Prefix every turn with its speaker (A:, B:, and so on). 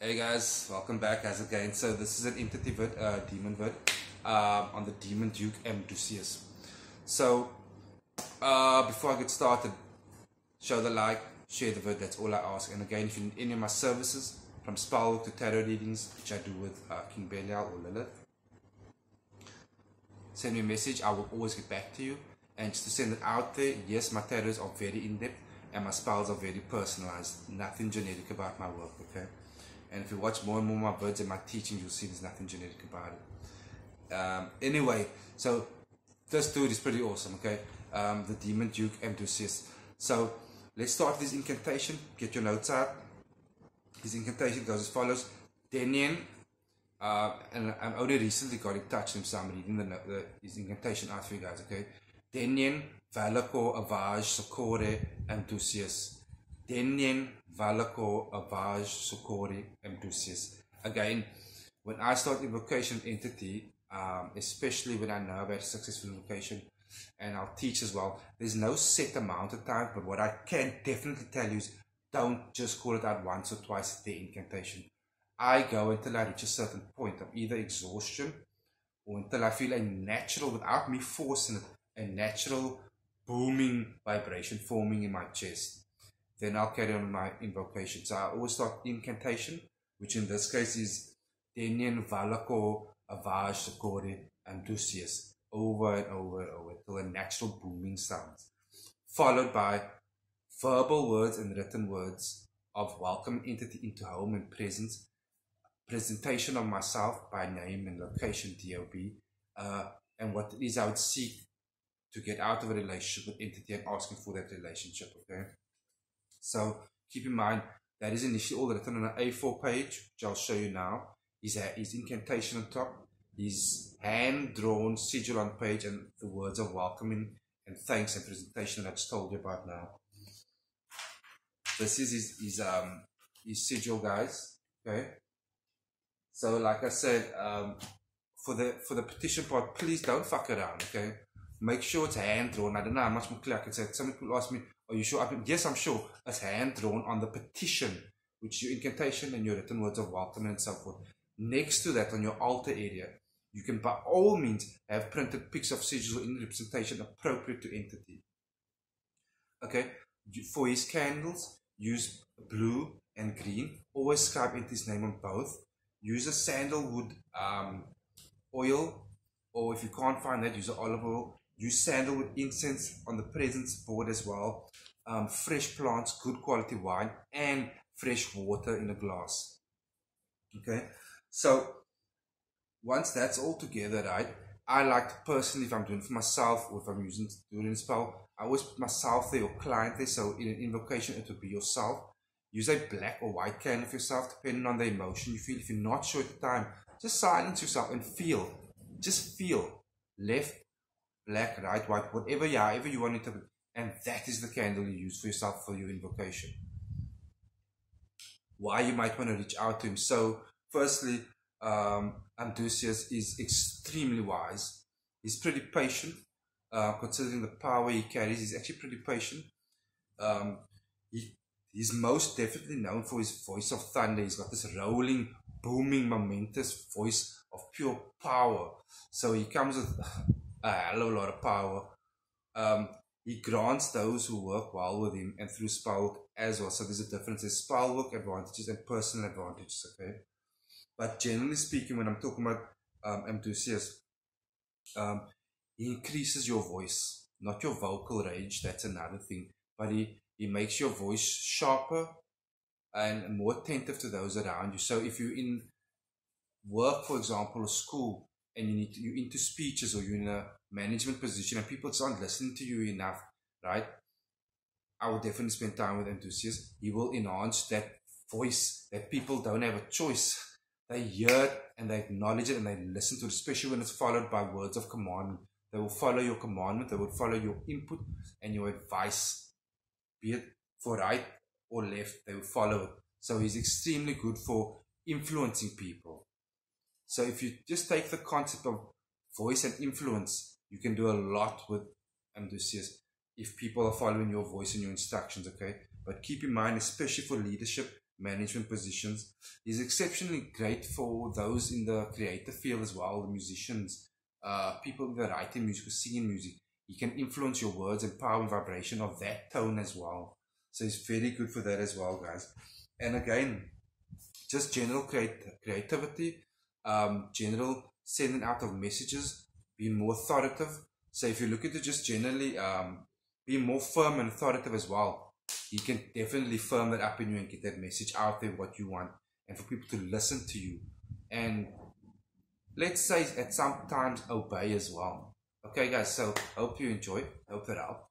A: Hey guys, welcome back as again. So this is an entity vid, demon vid, on the demon Duke Amdusias. So before I get started, show the like, share the vid. That's all I ask. And again, if you need any of my services, from spellwork to tarot readings, which I do with King Belial or Lilith, send me a message. I will always get back to you. And just to send it out there, yes, my tarots are very in depth and my spells are very personalized. Nothing generic about my work. Okay. And if you watch more and more of my vids and my teaching, you'll see there's nothing genetic about it. Anyway, so this dude is pretty awesome, okay? The Demon Duke Amdusias. So let's start this incantation. Get your notes out. His incantation goes as follows. Denyen, and I only recently got in touch with him, so I'm reading his incantation out for you guys, okay? Denyen, Valako, Avaj, Sokore, Amdusias. Denyen, Valako, Avaj, Sokori, Amdusias. Again, when I start invocation entity, especially when I know I've had a successful invocation, and I'll teach as well, there's no set amount of time, but what I can definitely tell you is don't just call it out once or twice the incantation. I go until I reach a certain point of either exhaustion or until I feel a natural, without me forcing it, a natural booming vibration forming in my chest. Then I'll carry on my invocation. So I always start incantation, which in this case is Denyen, Valako, Avaj, Sokore, Amdusias, over and over and over till a natural booming sounds, followed by verbal words and written words of welcome entity into home and presence, presentation of myself by name and location, DOB, and what it is I would seek to get out of a relationship with entity and asking for that relationship, okay? So keep in mind that is initially all written on an A4 page, which I'll show you now. His incantation on top, his hand-drawn sigil on page, and the words of welcoming and thanks and presentation that I just told you about now. This is his sigil, guys. Okay. So like I said, for the petition part, please don't fuck around. Okay. Make sure it's hand-drawn. I don't know how much more clear I can say it. Some people ask me, are you sure? Yes, I'm sure. It's hand-drawn on the petition, which is your incantation and your written words of welcome and so forth. Next to that, on your altar area, you can by all means have printed pics of sigils in representation appropriate to entity. Okay? For his candles, use blue and green. Always scribe entity's name on both. Use a sandalwood oil, or if you can't find that, use an olive oil. Use sandalwood incense on the presence board as well. Fresh plants, good quality wine, and fresh water in a glass. Okay, so once that's all together, right, I like to personally, if I'm doing it for myself or if I'm doing a spell, I always put myself there or client there. So in an invocation, it would be yourself. Use a black or white candle for yourself, depending on the emotion you feel. If you're not sure at the time, just silence yourself and feel. Just feel. Left, black, right, white, however you want it to be. And that is the candle you use for yourself for your invocation. Why you might want to reach out to him. So, firstly, Amdusias is extremely wise. He's pretty patient, considering the power he carries. He's actually pretty patient. He's most definitely known for his voice of thunder. He's got this rolling, booming, momentous voice of pure power. So he comes with a hell of a lot of power. He grants those who work well with him and through spellwork as well. So there's a difference. There's spellwork advantages and personal advantages, okay? But generally speaking, when I'm talking about Amdusias, he increases your voice, not your vocal range. That's another thing. But he makes your voice sharper and more attentive to those around you. So if you're in work, for example, or school, and you're into speeches or you're in a management position and people just aren't listening to you enough, right? I will definitely spend time with Amdusias. He will enhance that voice that people don't have a choice. They hear it and they acknowledge it and they listen to it, especially when it's followed by words of commandment. They will follow your commandment, they will follow your input and your advice, be it for right or left, they will follow it. So he's extremely good for influencing people. So if you just take the concept of voice and influence, you can do a lot with Amdusias if people are following your voice and your instructions, okay? But keep in mind, especially for leadership, management positions. He's exceptionally great for those in the creative field as well, the musicians, people that write in music or singing music. He can influence your words and power and vibration of that tone as well. So he's very good for that as well, guys. And again, just general creativity, general sending out of messages, being more authoritative. So if you look at it just generally, being more firm and authoritative as well, you can definitely firm that up in you and get that message out there, what you want, and for people to listen to you. And let's say at some times obey as well. Okay, guys, so hope you enjoyed. Hope that helped.